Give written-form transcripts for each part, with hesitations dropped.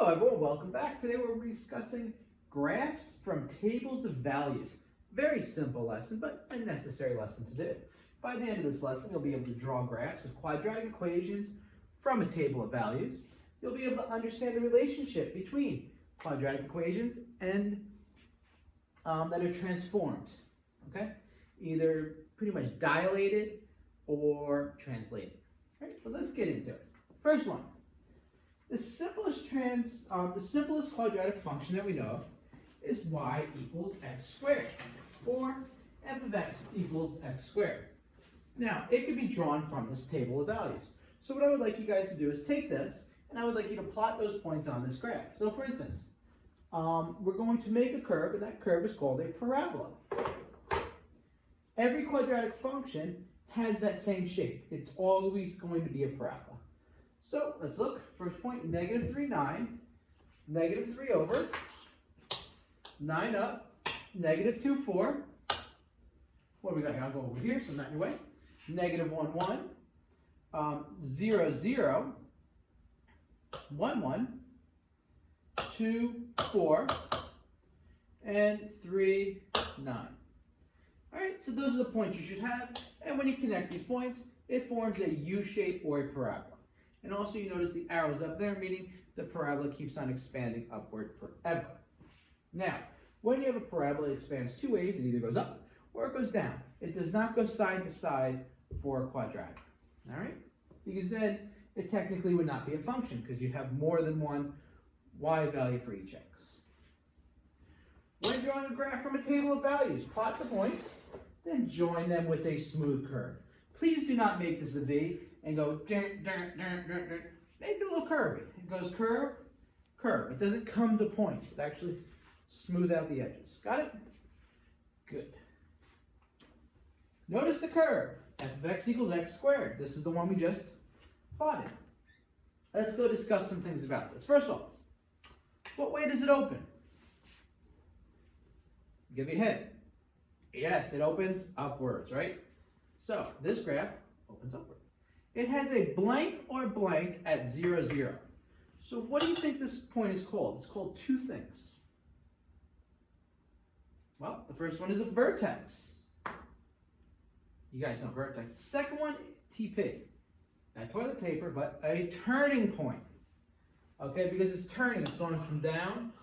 Hello everyone, welcome back. Today we're discussing graphs from tables of values. Very simple lesson, but a necessary lesson to do. By the end of this lesson, you'll be able to draw graphs of quadratic equations from a table of values. You'll be able to understand the relationship between quadratic equations and that are transformed, okay? Either pretty much dilated or translated. All right, so let's get into it. First one. The simplest quadratic function that we know of is y equals x squared, or f of x equals x squared. Now, it could be drawn from this table of values. So what I would like you guys to do is take this, and I would like you to plot those points on this graph. So for instance, we're going to make a curve, and that curve is called a parabola. Every quadratic function has that same shape. It's always going to be a parabola. So let's look. First point, negative 3, 9, negative 3 over, 9 up, negative 2, 4. What do we got here? I'll go over here so I'm not in your way. Negative 1, 1, 0, 0, 1, 1, 2, 4, and 3, 9. All right, so those are the points you should have. And when you connect these points, it forms a U shape or a parabola. And also you notice the arrows up there, meaning the parabola keeps on expanding upward forever. Now, when you have a parabola, it expands two ways. It either goes up or it goes down. It does not go side to side for a quadratic. All right? Because then it technically would not be a function because you'd have more than one y value for each x. When drawing a graph from a table of values, plot the points, then join them with a smooth curve. Please do not make this a V and go, make it a little curvy. It goes curve, curve. It doesn't come to points. It actually smooth out the edges. Got it? Good. Notice the curve. F of x equals x squared. This is the one we just plotted. Let's go discuss some things about this. First off, what way does it open? Give you a hint. Yes, it opens upwards, right? So this graph opens upward. It has a blank or blank at 0, 0. So what do you think this point is called? It's called two things. Well, the first one is a vertex. You guys know vertex. The second one, TP. Not toilet paper, but a turning point. Okay, because it's turning, it's going from down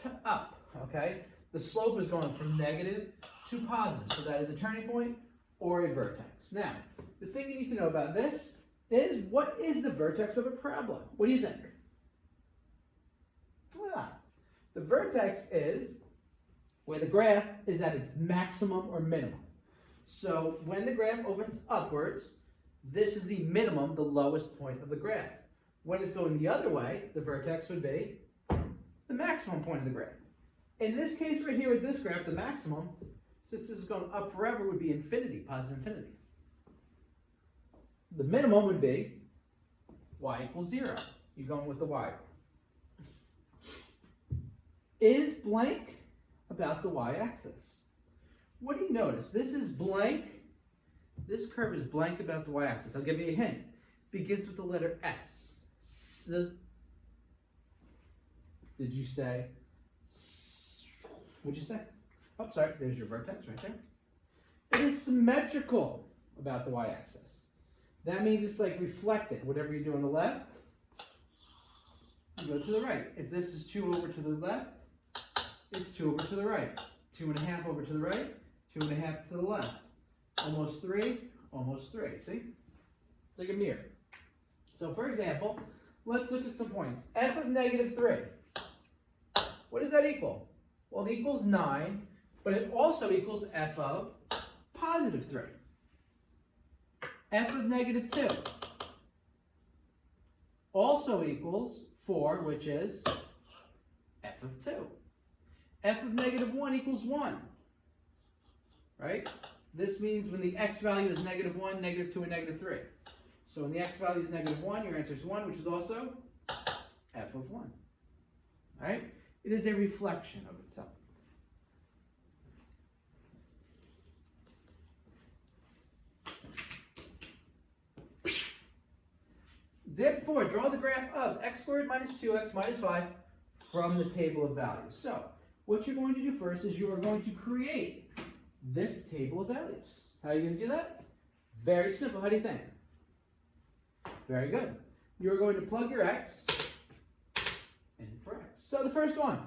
to up. Okay, the slope is going from negative to positive. So that is a turning point or a vertex. Now, the thing you need to know about this is, what is the vertex of a parabola? What do you think? The vertex is where the graph is at its maximum or minimum. So when the graph opens upwards, this is the minimum, the lowest point of the graph. When it's going the other way, the vertex would be the maximum point of the graph. In this case right here with this graph, the maximum, since this is going up forever, would be infinity, positive infinity. The minimum would be y equals 0. You're going with the y. Is blank about the y-axis? What do you notice? This is blank. This curve is blank about the y-axis. I'll give you a hint. Begins with the letter S. Did you say? What'd you say? Oh, sorry. There's your vertex right there. It is symmetrical about the y-axis. That means it's like reflected. Whatever you do on the left, you go to the right. If this is 2 over to the left, it's 2 over to the right. 2.5 over to the right, 2.5 to the left. Almost 3, almost 3. See? It's like a mirror. So for example, let's look at some points. F of negative 3. What does that equal? Well, it equals 9, but it also equals f of positive 3. F of negative 2 also equals 4, which is f of 2. F of negative 1 equals 1, right? This means when the x value is negative 1, negative 2, and negative 3. So when the x value is negative 1, your answer is 1, which is also f of 1. All right? It is a reflection of itself. Therefore, draw the graph of x squared minus 2x minus 5 from the table of values. So what you're going to do first is you are going to create this table of values. How are you going to do that? Very simple. How do you think? Very good. You're going to plug your x in for x. So the first one,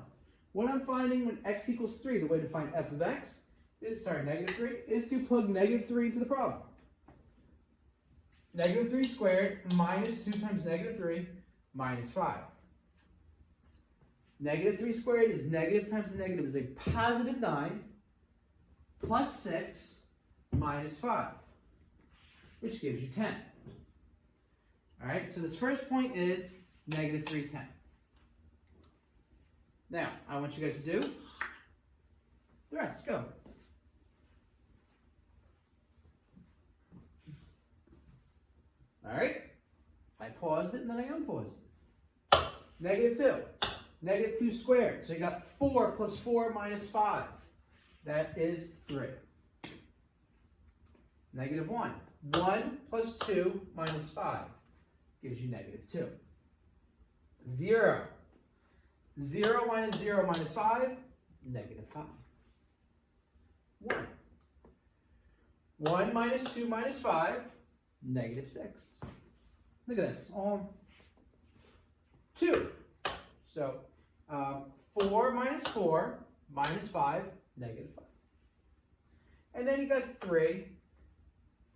what I'm finding when x equals 3, the way to find f of x is, negative 3, is to plug negative 3 into the problem. Negative 3 squared minus 2 times negative 3 minus 5. Negative 3 squared is negative times the negative is a positive 9 plus 6 minus 5, which gives you 10. All right, so this first point is negative 3, 10. Now, I want you guys to do the rest. Go. All right, I paused it and then I unpaused it. Negative 2. Negative 2 squared. So you got 4 plus 4 minus 5. That is 3. Negative 1. 1 plus 2 minus 5 gives you negative 2. 0. 0 minus 0 minus 5, negative 5. 1. 1 minus 2 minus 5, negative 6. Look at this. 2. So 4 minus 4 minus 5, negative 5. And then you got 3.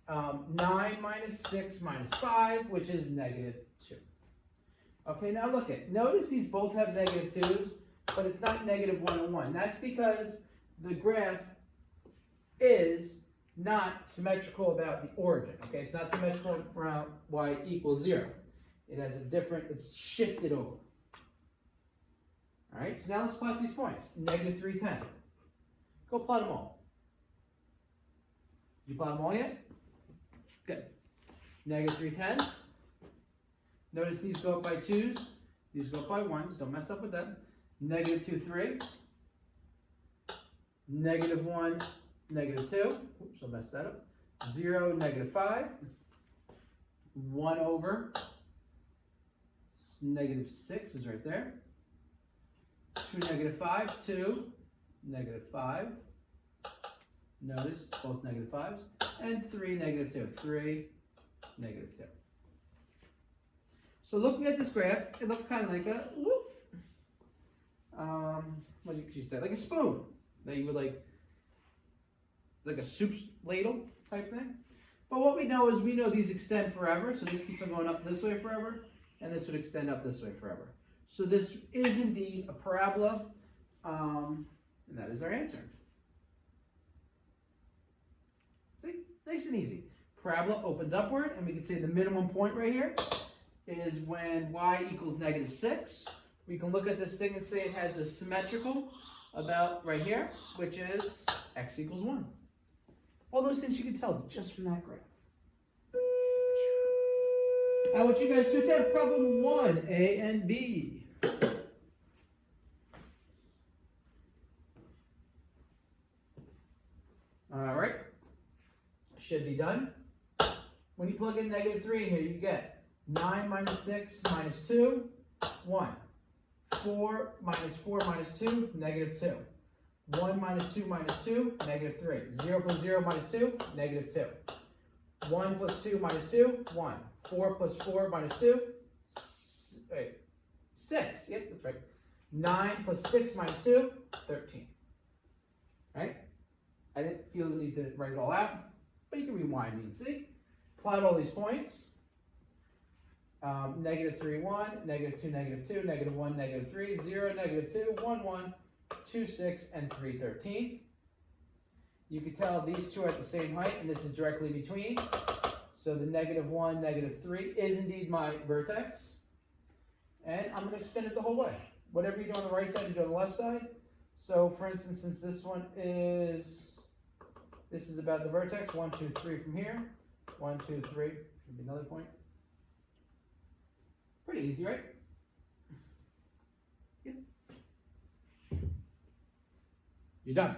9 minus 6 minus 5, which is negative 2. Okay, now look at. Notice these both have negative 2's, but it's not negative 1 and 1. That's because the graph is not symmetrical about the origin. Okay, it's not symmetrical around y equals 0. It has a different, it's shifted over. All right, so now let's plot these points. Negative 3, 10. Go plot them all. Did you plot them all yet? Good. Negative 3, 10. Notice these go up by 2's. These go up by 1's. Don't mess up with that. Negative 2, 3. Negative 1, negative 2. Oops, I'll mess that up. 0, negative 5. 1 over. Negative 6 is right there. 2, negative 5. 2, negative 5. Notice both negative 5's. And 3, negative 2. 3, negative 2. So looking at this graph, it looks kind of like a whoop. What could you say? Like a spoon that you would like a soup ladle type thing. But what we know is we know these extend forever. So these keep on going up this way forever, and this would extend up this way forever. So this is indeed a parabola, and that is our answer. See, nice and easy. Parabola opens upward, and we can say the minimum point right here is when y equals negative 6. We can look at this thing and say it has a symmetrical about right here, which is x equals 1. All those things you can tell just from that graph. I want you guys to attempt problem 1, A and B. All right, should be done. When you plug in negative 3 in here, you get 9 minus 6 minus 2, 1. 4 minus 4 minus 2, negative 2. 1 minus 2 minus 2, negative 3. 0 plus 0 minus 2, negative 2. 1 plus 2 minus 2, 1. 4 plus 4 minus 2, 6. Yep, that's right. 9 plus 6 minus 2, 13. Right? I didn't feel the need to write it all out, but you can rewind me and see. Plot all these points. Negative 3, 1, negative 2, negative 2, negative 1, negative 3, 0, negative 2, 1, 1, 2, 6, and 3, 13. You can tell these two are at the same height, and this is directly between. So the negative 1, negative 3 is indeed my vertex. And I'm going to extend it the whole way. Whatever you do on the right side, you do on the left side. So for instance, since this one is, this is about the vertex, 1, 2, 3 from here. 1, 2, 3, should be another point. Pretty easy, right? Yeah. You're done.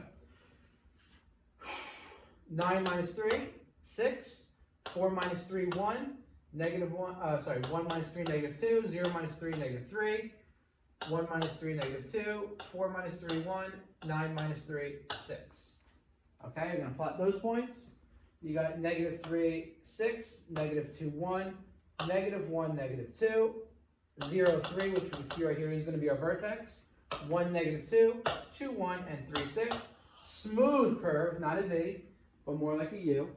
9 minus 3, 6. 4 minus 3, 1. Negative 1, 1 minus 3, negative 2. 0 minus 3, negative 3. 1 minus 3, negative 2, 4 minus 3, 1, 9 minus 3, 6. Okay, you're going to plot those points. You got negative 3, 6, negative 2, 1, negative 1, negative 2, 0, 3, which we can see right here is going to be our vertex, 1, negative 2, 2, 1, and 3, 6. Smooth curve, not a V, but more like a U.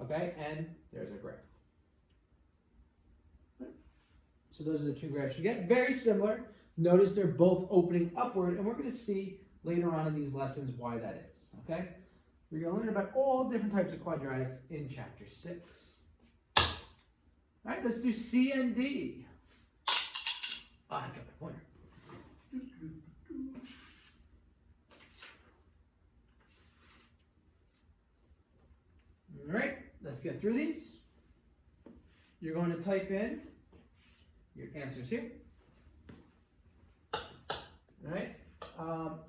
Okay, and there's our graph. So those are the two graphs you get. Very similar. Notice they're both opening upward, and we're going to see later on in these lessons why that is. Okay? We're going to learn about all different types of quadratics in Chapter 6. All right, let's do C and D. Oh, I got my pointer. All right, let's get through these. You're going to type in your answers here. All right,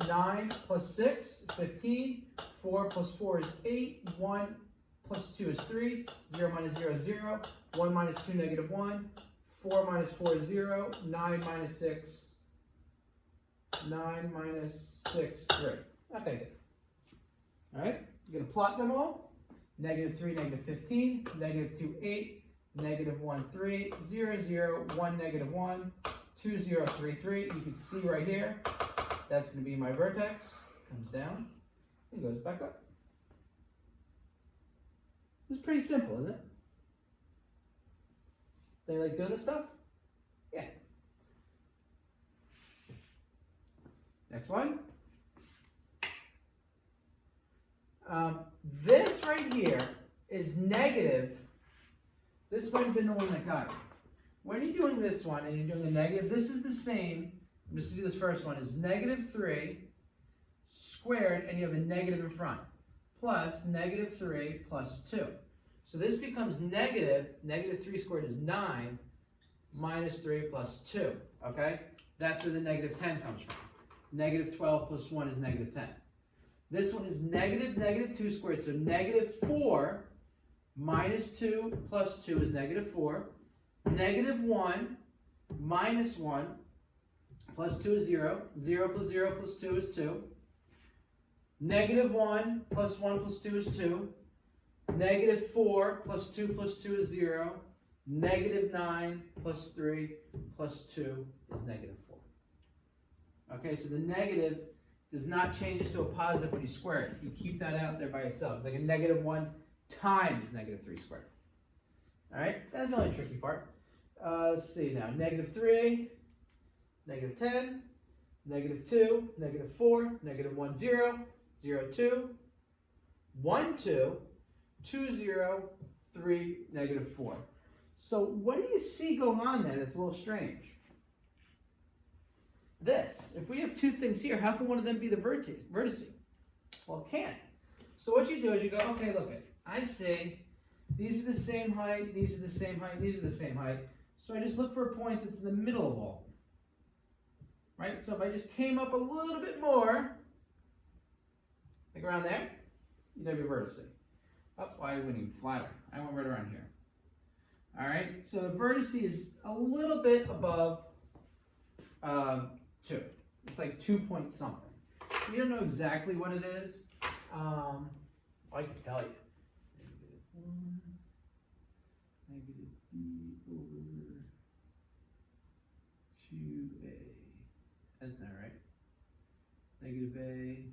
9 plus 6, 15. 4 plus 4 is 8. 1 plus 2 is 3. 0 minus 0 is 0. 1 minus 2, negative 1. 4 minus 4 is 0. 9 minus 6. 9 minus 6, 3. Okay, good. All right, you're going to plot them all. Negative 3, negative 15. Negative 2, 8. Negative 1, 3. 0, 0. 1, negative 1. 2, 0, 3, 3. You can see right here, that's going to be my vertex. Comes down and goes back up. This is pretty simple, isn't it? Do you like doing this stuff? Yeah. Next one. This right here is negative. This might have been the one that got it. When you're doing this one and you're doing a negative, this is the same. I'm just going to do this first one. Is negative 3 squared, and you have a negative in front, plus negative 3 plus 2. So this becomes negative 3 squared is 9, minus 3 plus 2. Okay? That's where the negative 10 comes from. Negative 12 plus 1 is negative 10. This one is negative 2 squared, so negative 4 minus 2 plus 2 is negative 4. Negative 1 minus 1 plus 2 is 0. 0 plus 0 plus 2 is 2. Negative 1 plus 1 plus 2 is 2. Negative 4 plus 2 plus 2 is 0. Negative 9 plus 3 plus 2 is negative 4. Okay, so the negative does not change this to a positive when you square it. You keep that out there by itself. It's like a negative 1 times negative 3 squared. All right, that's the only tricky part. Let's see now. Negative 3, negative 10, negative 2, negative 4, negative 1, 0, 0, 2, 1, 2, 2, 0, 3, negative 4. So what do you see going on there that's a little strange? This. If we have two things here, how can one of them be the vertice? Well, it can't. So what you do is you go, okay, look it. I see these are the same height, these are the same height, these are the same height. So I just look for a point that's in the middle of all. Right? So if I just came up a little bit more, like around there, you'd have your vertice. Oh, I went even flatter. I went right around here. All right? So the vertice is a little bit above 2. It's like 2 point something. You don't know exactly what it is. I can tell you. Negative b over 2a. That's not right. Negative a.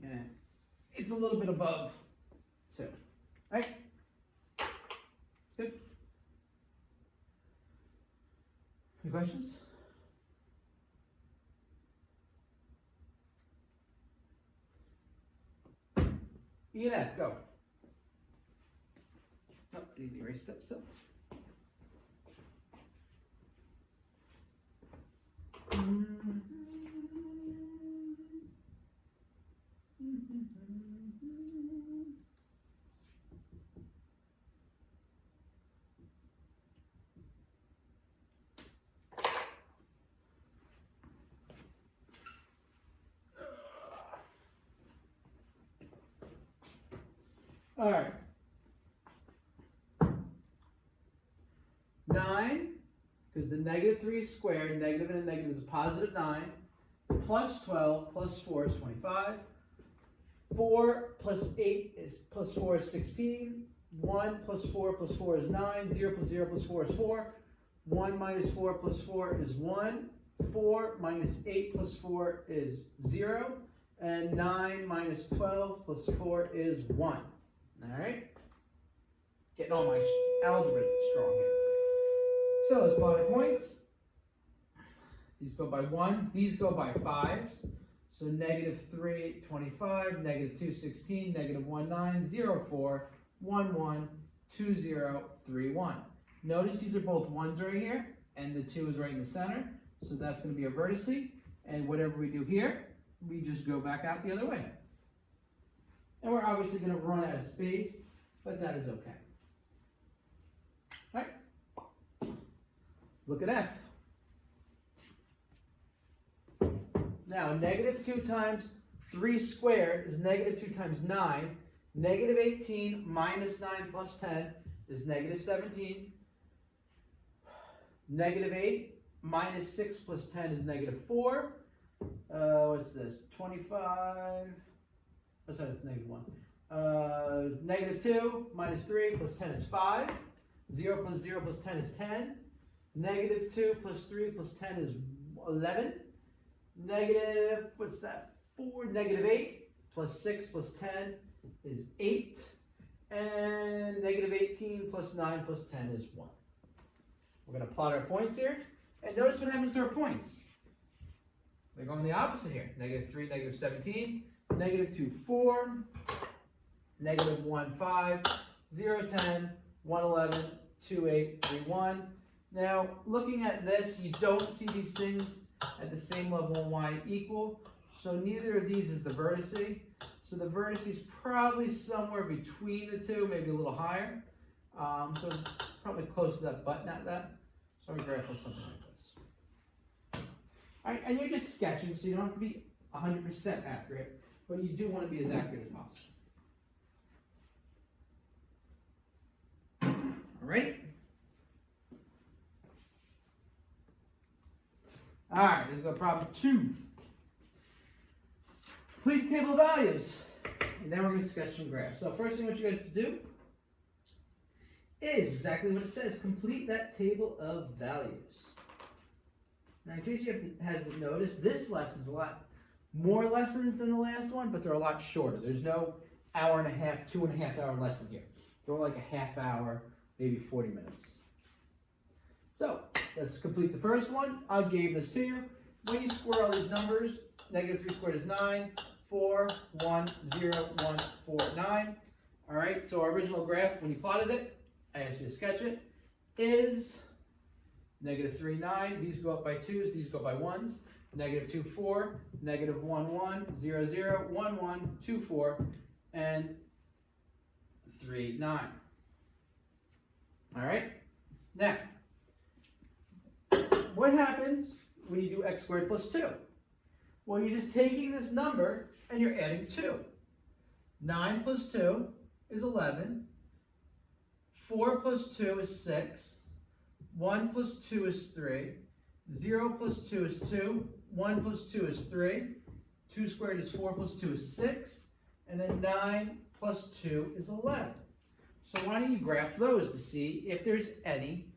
Yeah. It's a little bit above 2. Right? Good. Any questions? E and F, go. Oh, I need to erase that stuff. All right. 9, because because the negative 3 is squared, negative and a negative is a positive 9, plus 12 plus 4 is 25, 4 plus 8 is plus 4 is 16, 1 plus 4 plus 4 is 9, 0 plus 0 plus 4 is 4, 1 minus 4 plus 4 is 1, 4 minus 8 plus 4 is 0, and 9 minus 12 plus 4 is 1. Alright? Getting all my algebra strong here. So let's plot our points. These go by 1s, these go by 5s. So negative 3, 25, negative 2, 16, negative 1, 9, 0, 4, 1, 1, 2, 0, 3, 1. Notice these are both 1s right here, and the 2 is right in the center. So that's going to be a vertice, and whatever we do here, we just go back out the other way. And we're obviously going to run out of space, but that is okay. All right. Look at F. Now, negative 2 times 3 squared is negative 2 times 9. Negative 18 minus 9 plus 10 is negative 17. Negative 8 minus 6 plus 10 is negative 4. What's this? 25. Oh, sorry, that's negative 1. Negative 2 minus 3 plus 10 is 5. 0 plus 0 plus 10 is 10. Negative 2 plus 3 plus 10 is 11. Negative, what's that? 4. Negative 8 plus 6 plus 10 is 8. And negative 18 plus 9 plus 10 is 1. We're going to plot our points here. And notice what happens to our points. They're going the opposite here. Negative 3, negative 17, negative 2, 4, negative 1, 5, 0, 10, 1, 11, 2, 8, 3, 1. Now, looking at this, you don't see these things at the same level in y equal. So neither of these is the vertice. So the vertice is probably somewhere between the two, maybe a little higher. So probably close to that, but not that. So our graph looks something like this. All right, and you're just sketching, so you don't have to be 100% accurate, but you do want to be as accurate as possible. All right. All right, let's go to problem 2. Complete the table of values, and then we're going to sketch some graphs. So first thing I want you guys to do is exactly what it says. Complete that table of values. Now, in case you haven't noticed, this lesson's a lot more lessons than the last one, but they're a lot shorter. There's no hour and a half, 2.5 hour lesson here. They're like a half hour, maybe 40 minutes. So let's complete the first one. I gave this to you. When you square all these numbers, negative 3 squared is 9, 4, 1, 0, 1, 4, 9. All right, so our original graph, when you plotted it, I asked you to sketch it, is negative 3, 9. These go up by 2s, these go by 1s. Negative 2, 4, negative 1, 1, 0, 0, 1, 1, 2, 4, and 3, 9. All right, now, what happens when you do x squared plus 2? Well, you're just taking this number and you're adding 2. 9 plus 2 is 11. 4 plus 2 is 6. 1 plus 2 is 3. 0 plus 2 is 2. 1 plus 2 is 3. 2 squared is 4 plus 2 is 6. And then 9 plus 2 is 11. So why don't you graph those to see if there's any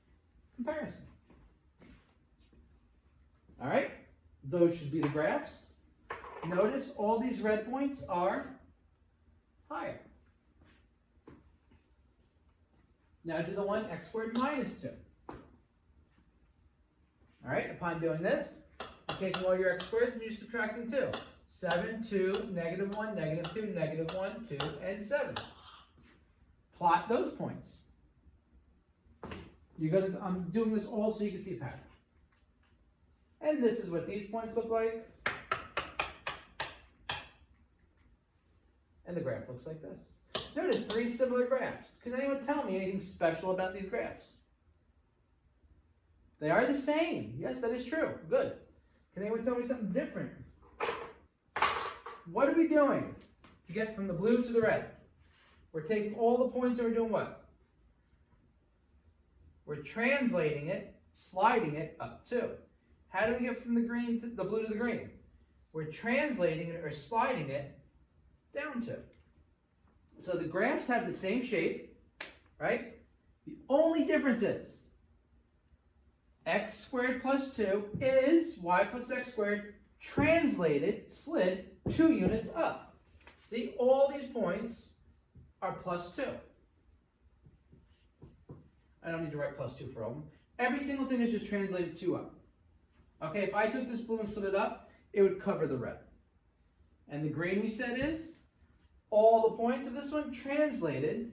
comparison? All right, those should be the graphs. Notice all these red points are higher. Now do the one x squared minus 2. All right, upon doing this, you're taking all your x squareds and you're subtracting 2. 7, 2, negative 1, negative 2, negative 1, 2, and 7. Plot those points. I'm doing this all so you can see a pattern. And this is what these points look like. And the graph looks like this. Notice 3 similar graphs. Can anyone tell me anything special about these graphs? They are the same. Yes, that is true. Good. Can anyone tell me something different? What are we doing to get from the blue to the red? We're taking all the points and we're doing what? We're translating it sliding it up 2. How do we get from the green to the blue to the green? We're translating it or sliding it down 2. So the graphs have the same shape, right? The only difference is x squared plus 2 is y plus x squared translated, slid 2 units up. See, all these points are plus 2. I don't need to write plus 2 for all of them. Every single thing is just translated 2 up. Okay, if I took this blue and slid it up, it would cover the red. And the green we said is all the points of this one translated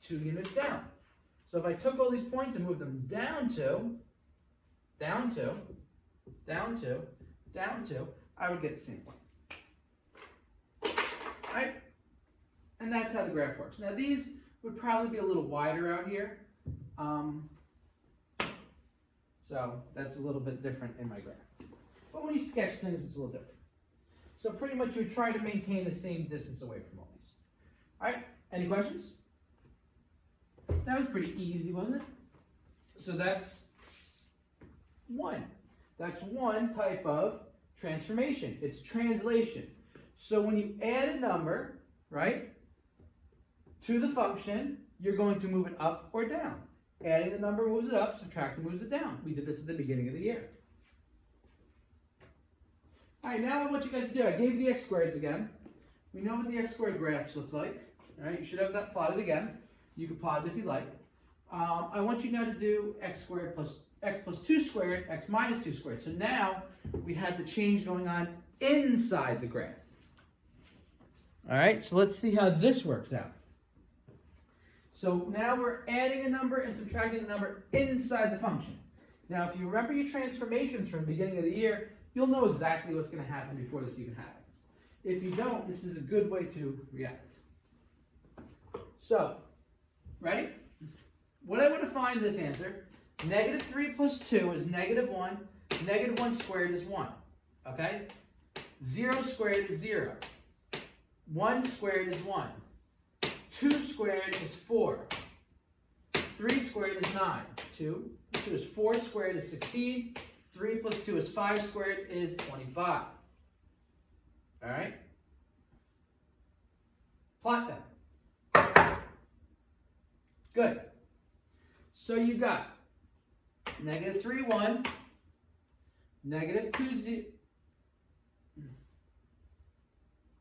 2 units down. So if I took all these points and moved them down 2, down 2, down 2, down 2, I would get the same point. Right? And that's how the graph works. Now these would probably be a little wider out here. So that's a little bit different in my graph. But when you sketch things, it's a little different. So pretty much you would try to maintain the same distance away from all these. All right, any questions? That was pretty easy, wasn't it? So that's one. That's one type of transformation. It's translation. So when you add a number, right, to the function, you're going to move it up or down. Adding the number moves it up, subtracting moves it down. We did this at the beginning of the year. All right, now I want you guys to do, I gave you the x squareds again. We know what the x squared graphs looks like. All right, you should have that plotted again. You can plot it if you like. I want you now to do x squared plus x plus 2 squared, x minus 2 squared. So now we have the change going on inside the graph. All right, so let's see how this works out. So now we're adding a number and subtracting a number inside the function. Now, if you remember your transformations from the beginning of the year, you'll know exactly what's going to happen before this even happens. If you don't, this is a good way to react. So, ready? What I want to find this answer, negative 3 plus 2 is negative 1. Negative 1 squared is 1. Okay? 0 squared is 0. 1 squared is 1. 2 squared is 4. 3 squared is 9. 2 is 4 squared is 16. 3 plus 2 is 5 squared is 25. All right? Plot them. Good. So you got negative 3, 1, negative 2, 0.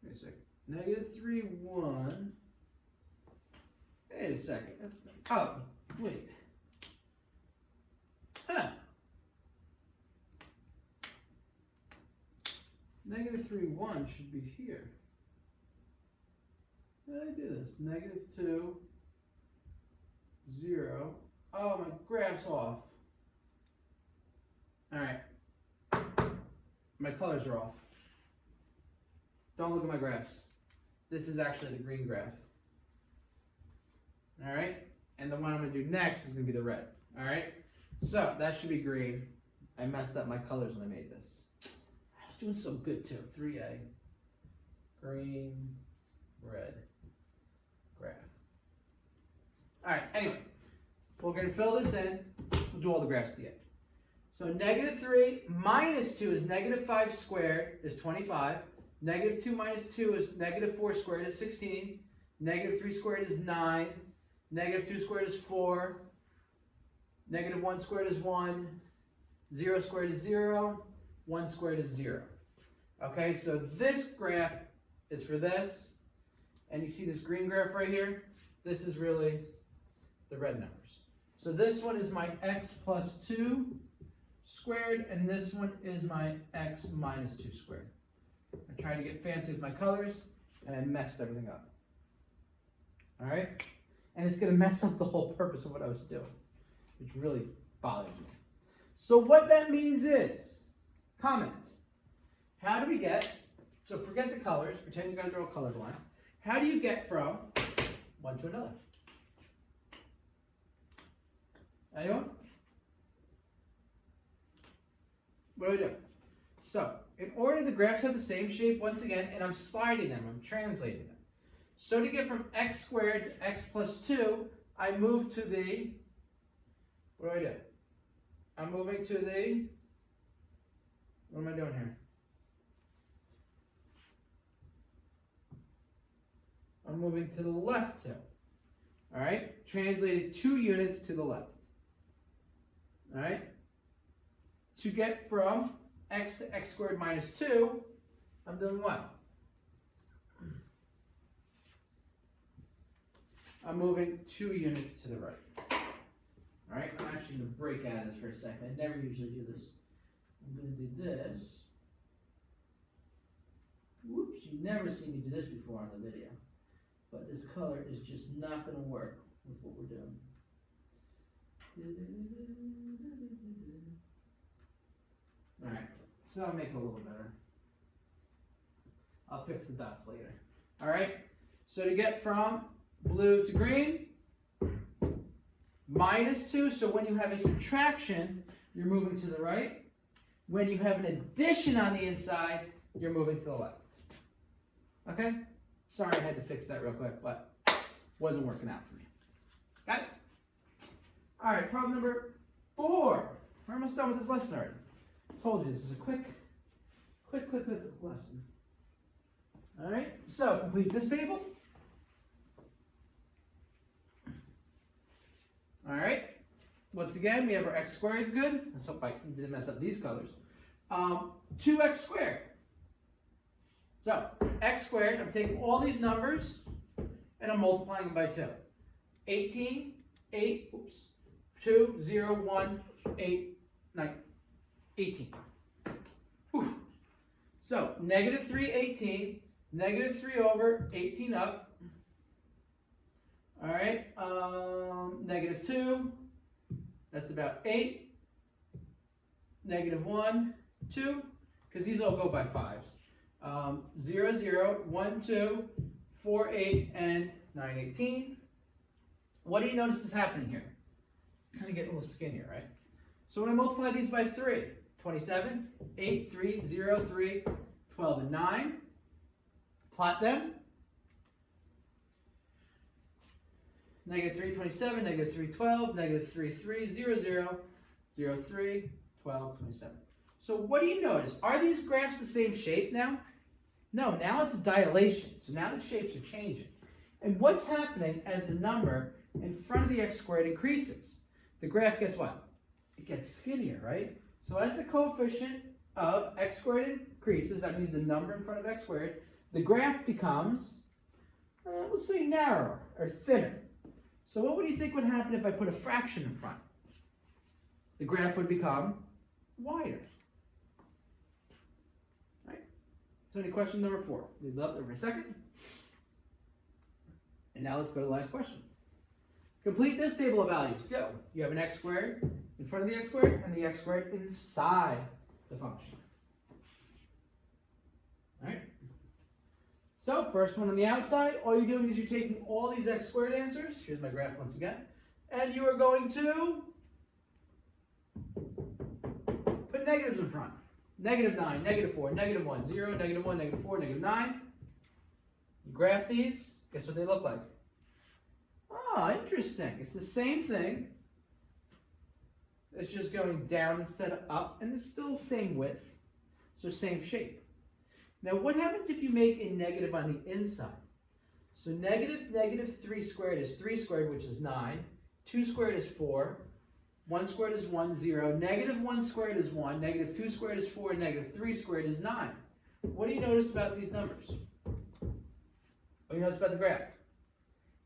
Wait a second. Negative 3, 1. Wait a second. Oh, wait. Huh. Negative 3, 1 should be here. How did I do this? Negative 2, 0. Oh, my graph's off. All right. My colors are off. Don't look at my graphs. This is actually the green graph. All right? And the one I'm going to do next is going to be the red. All right? So that should be green. I messed up my colors when I made this. I was doing so good too. 3A. Green, red, graph. All right, anyway. We're going to fill this in. We'll do all the graphs at the end. So negative 3 minus 2 is negative 5 squared is 25. Negative 2 minus 2 is negative 4 squared is 16. Negative 3 squared is 9. Negative 2 squared is 4. Negative 1 squared is 1. 0 squared is 0. 1 squared is 0. Okay, so this graph is for this. And you see this green graph right here? This is really the red numbers. So this one is my x plus 2 squared, and this one is my x minus 2 squared. I tried to get fancy with my colors, and I messed everything up. All right? And it's going to mess up the whole purpose of what I was doing, which really bothers me. So what that means is, comment, how do we get, so forget the colors, pretend you guys are all colorblind. How do you get from one to another? Anyone? What do I do? So, in order the graphs have the same shape once again, and I'm sliding them, I'm translating them. So to get from x squared to x plus 2, I move to the, what do? I'm moving to the, what am I doing here? I'm moving to the left 2. All right, translated 2 units to the left. All right, to get from x to x squared minus 2, I'm doing what? I'm moving 2 units to the right. All right, I'm actually going to break out of this for a second. I never usually do this. I'm going to do this. Whoops, you've never seen me do this before on the video. But this color is just not going to work with what we're doing. All right, so I'll make it a little better. I'll fix the dots later. All right, so to get from blue to green, minus 2. So when you have a subtraction, you're moving to the right. When you have an addition on the inside, you're moving to the left. Okay? Sorry I had to fix that real quick, but wasn't working out for me. Got it? All right, problem number 4. We're almost done with this lesson already. Told you this is a quick lesson. All right, so complete this table. All right, once again, we have our x squared is good. Let's hope I didn't mess up these colors. 2x squared. So, x squared, I'm taking all these numbers and I'm multiplying them by 2. 18, 8, oops, 2, 0, 1, 8, 9, 18. Whew. So, negative 3, 18, negative 3 over, 18 up. All right, negative 2, that's about 8. Negative 1, 2, because these all go by 5s. 0, 0, 1, 2, 4, 8, and 9, 18. What do you notice is happening here? Kind of getting a little skinnier, right? So when I multiply these by 3, 27, 8, 3, 0, 3, 12, and 9. Plot them. Negative 3, 27, negative 3, 12, negative 3, 3, 0, 0, 0, 3, 12, 27. So what do you notice? Are these graphs the same shape now? No, now it's a dilation. So now the shapes are changing. And what's happening as the number in front of the x squared increases? The graph gets what? It gets skinnier, right? So as the coefficient of x squared increases, that means the number in front of x squared, the graph becomes, let's say, narrower or thinner. So what would you think would happen if I put a fraction in front? The graph would become wider. Right? So any question number 4? Leave it up there for a second. And now let's go to the last question. Complete this table of values. Go. You have an x squared in front of the x squared and the x squared inside the function. All right? So first one on the outside, all you're doing is you're taking all these x squared answers. Here's my graph once again. And you are going to put negatives in front. Negative 9, negative 4, negative 1, 0, negative 1, negative 4, negative 9. You graph these. Guess what they look like? Ah, interesting. It's the same thing. It's just going down instead of up, and it's still the same width. So same shape. Now what happens if you make a negative on the inside? So negative 3 squared is 3 squared, which is 9. 2 squared is 4. 1 squared is 1, 0. Negative 1 squared is 1. Negative 2 squared is 4. Negative 3 squared is 9. What do you notice about these numbers? What do you notice about the graph?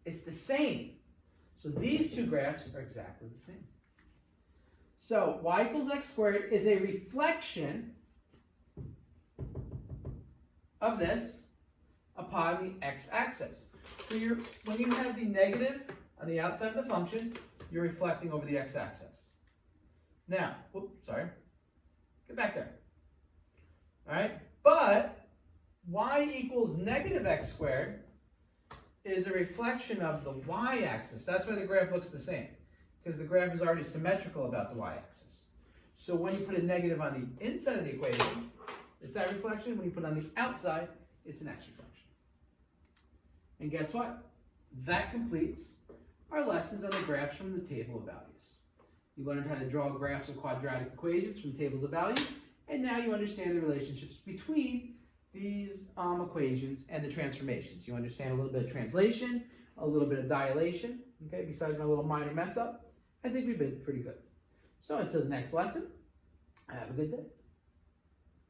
It's the same. So these two graphs are exactly the same. So y equals x squared is a reflection of this upon the x-axis. So when you have the negative on the outside of the function, you're reflecting over the x-axis. Now, oops, sorry. Get back there. All right, but y equals negative x squared is a reflection of the y-axis. That's why the graph looks the same, because the graph is already symmetrical about the y-axis. So when you put a negative on the inside of the equation, it's that reflection. When you put it on the outside, it's an x reflection. And guess what? That completes our lessons on the graphs from the table of values. You learned how to draw graphs of quadratic equations from tables of values, and now you understand the relationships between these equations and the transformations. You understand a little bit of translation, a little bit of dilation, okay, besides my little minor mess up. I think we've been pretty good. So until the next lesson, have a good day.